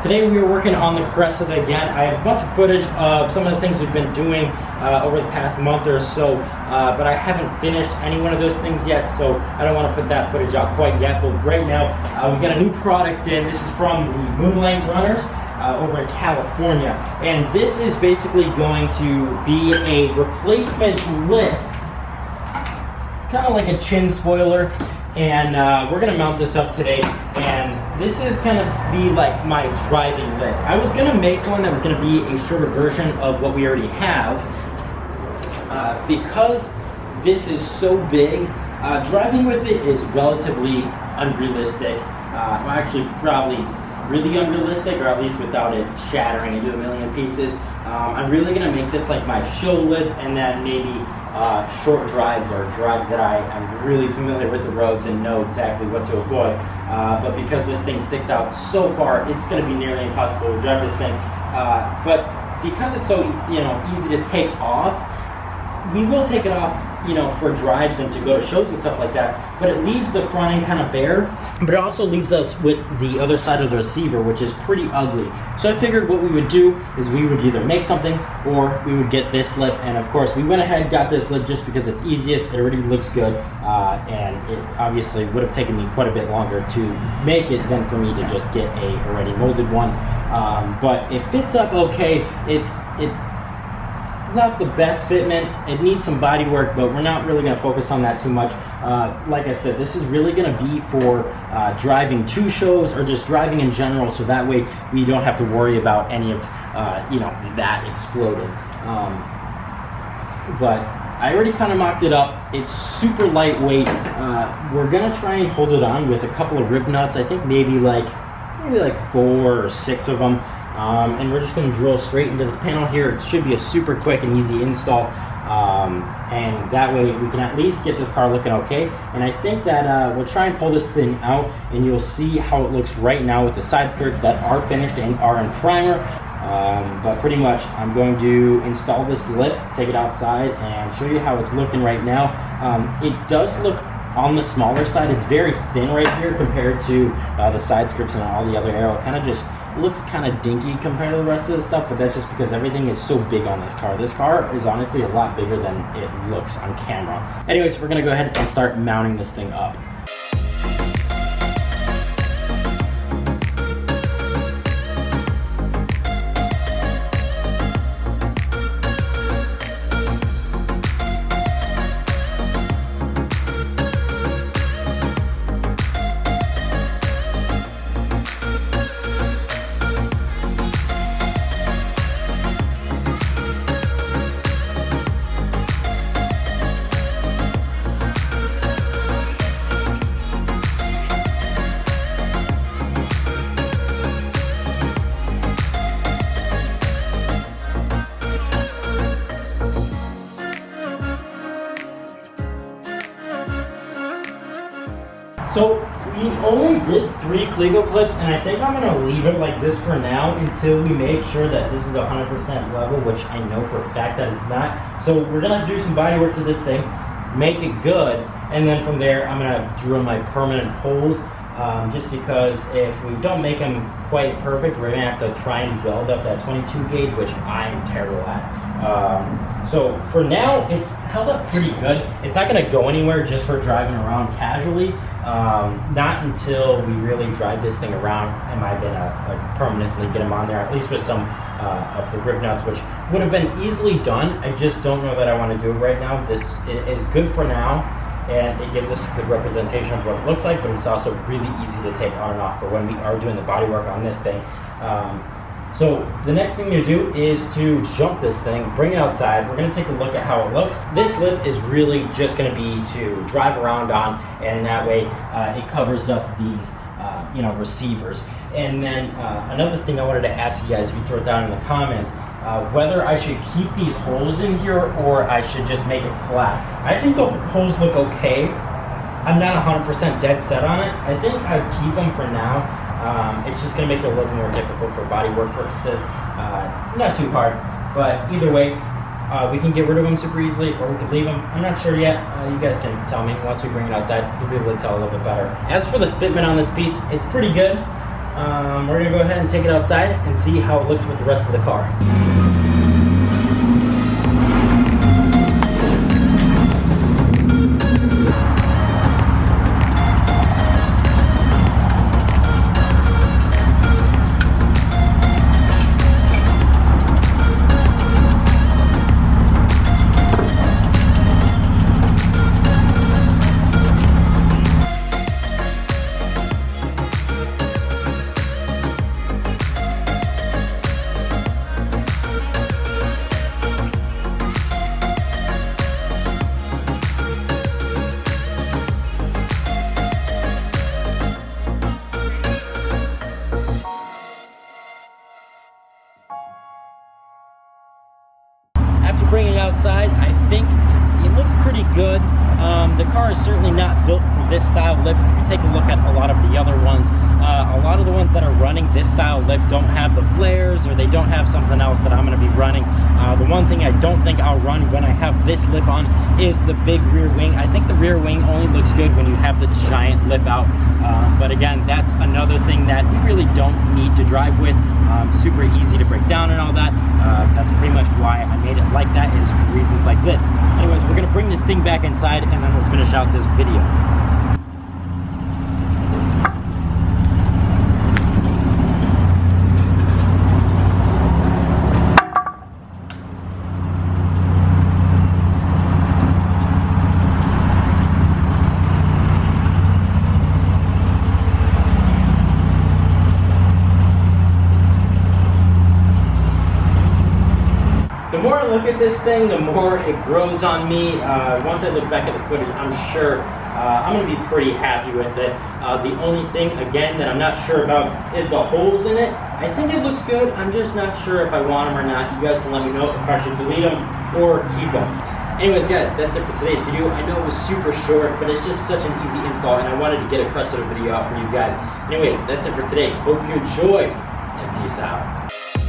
Today we are working on the Cressida again. I have a bunch of footage of some of the things we've been doing over the past month or so, but I haven't finished any one of those things yet, so I don't want to put that footage out quite yet. But right now we've got a new product in. This is from the Moonlight Runners over in California, and this is basically going to be a replacement lip. It's kind of like a chin spoiler, and we're gonna mount this up today, and this is gonna be like my driving lip. I was gonna make one that was gonna be a shorter version of what we already have. Because this is so big, driving with it is relatively unrealistic. Well, actually probably really unrealistic, or at least without it shattering into a million pieces. I'm really gonna make this like my show lip, and then maybe short drives or drives that I am really familiar with the roads and know exactly what to avoid. But because this thing sticks out so far, it's going to be nearly impossible to drive this thing. But because it's so easy to take off, we will take it off for drives and to go to shows and stuff like that, but it leaves the front end kind of bare, but it also leaves us with the other side of the receiver, which is pretty ugly. So I figured what we would do is we would either make something or we would get this lip, and of course we went ahead and got this lip just because it's easiest. It already looks good, and it obviously would have taken me quite a bit longer to make it than for me to just get a already molded one, but it fits up okay. It's not the best fitment. It needs some body work, but we're not really going to focus on that too much. Like I said, this is really going to be for driving to shows or just driving in general, so that way we don't have to worry about any of that exploding. But I already kind of mocked it up. It's super lightweight. We're going to try and hold it on with a couple of rib nuts. I think maybe like 4 or 6 of them. And we're just going to drill straight into this panel here. It should be a super quick and easy install, and that way we can at least get this car looking okay. And I think that we'll try and pull this thing out, and you'll see how it looks right now with the side skirts that are finished and are in primer. But pretty much I'm going to install this lip, take it outside, and show you how it's looking right now. It does look on the smaller side. It's very thin right here compared to the side skirts and all the other aero. It kind of just looks kind of dinky compared to the rest of the stuff, but that's just because everything is so big on this car. This car is honestly a lot bigger than it looks on camera. Anyways, we're gonna go ahead and start mounting this thing up. So we only did 3 Kligo clips, and I think I'm going to leave it like this for now until we make sure that this is 100% level, which I know for a fact that it's not. So we're going to do some body work to this thing, make it good, and then from there I'm going to drill my permanent holes, just because if we don't make them quite perfect, we're going to have to try and weld up that 22 gauge, which I'm terrible at. So for now, it's held up pretty good. It's not going to go anywhere just for driving around casually. Not until we really drive this thing around am I going to permanently get them on there, at least with some of the rib nuts, which would have been easily done. I just don't know that I want to do it right now. This is good for now, and it gives us a good representation of what it looks like, but it's also really easy to take on and off for when we are doing the body work on this thing. So the next thing to do is to jump this thing, bring it outside. We're going to take a look at how it looks. This lip is really just going to be to drive around on, and that way it covers up these receivers. And then another thing I wanted to ask you guys, if you throw it down in the comments, whether I should keep these holes in here or I should just make it flat. I think the holes look okay. I'm not 100% dead set on it. I think I'd keep them for now. It's just going to make it a little more difficult for body work purposes. Not too hard, but either way, we can get rid of them super easily, or we could leave them. I'm not sure yet. You guys can tell me once we bring it outside. You'll be able to tell a little bit better. As for the fitment on this piece, it's pretty good. we're gonna go ahead and take it outside and see how it looks with the rest of the car. After bringing it outside, I think it looks pretty good. The car is certainly not built for this style lip. If you take a look at a lot of the other ones, a lot of the ones that are running this style lip don't have the flares, or they don't have something else that I'm going to be running. The one thing I don't think I'll run when I have this lip on is the big rear wing. I think the rear wing only looks good when you have the giant lip out. But again, that's another thing that we really don't need to drive with. Super easy to break down and all that. That's pretty much why I made it like that, is for reasons like this. Anyways, we're gonna bring this thing back inside and then we'll finish out this video. The more I look at this thing, the more it grows on me. Once I look back at the footage, I'm sure I'm going to be pretty happy with it. The only thing, again, that I'm not sure about is the holes in it. I think it looks good. I'm just not sure if I want them or not. You guys can let me know if I should delete them or keep them. Anyways, guys, that's it for today's video. I know it was super short, but it's just such an easy install, and I wanted to get a Cressida video out for you guys. Anyways, that's it for today. Hope you enjoyed, and peace out.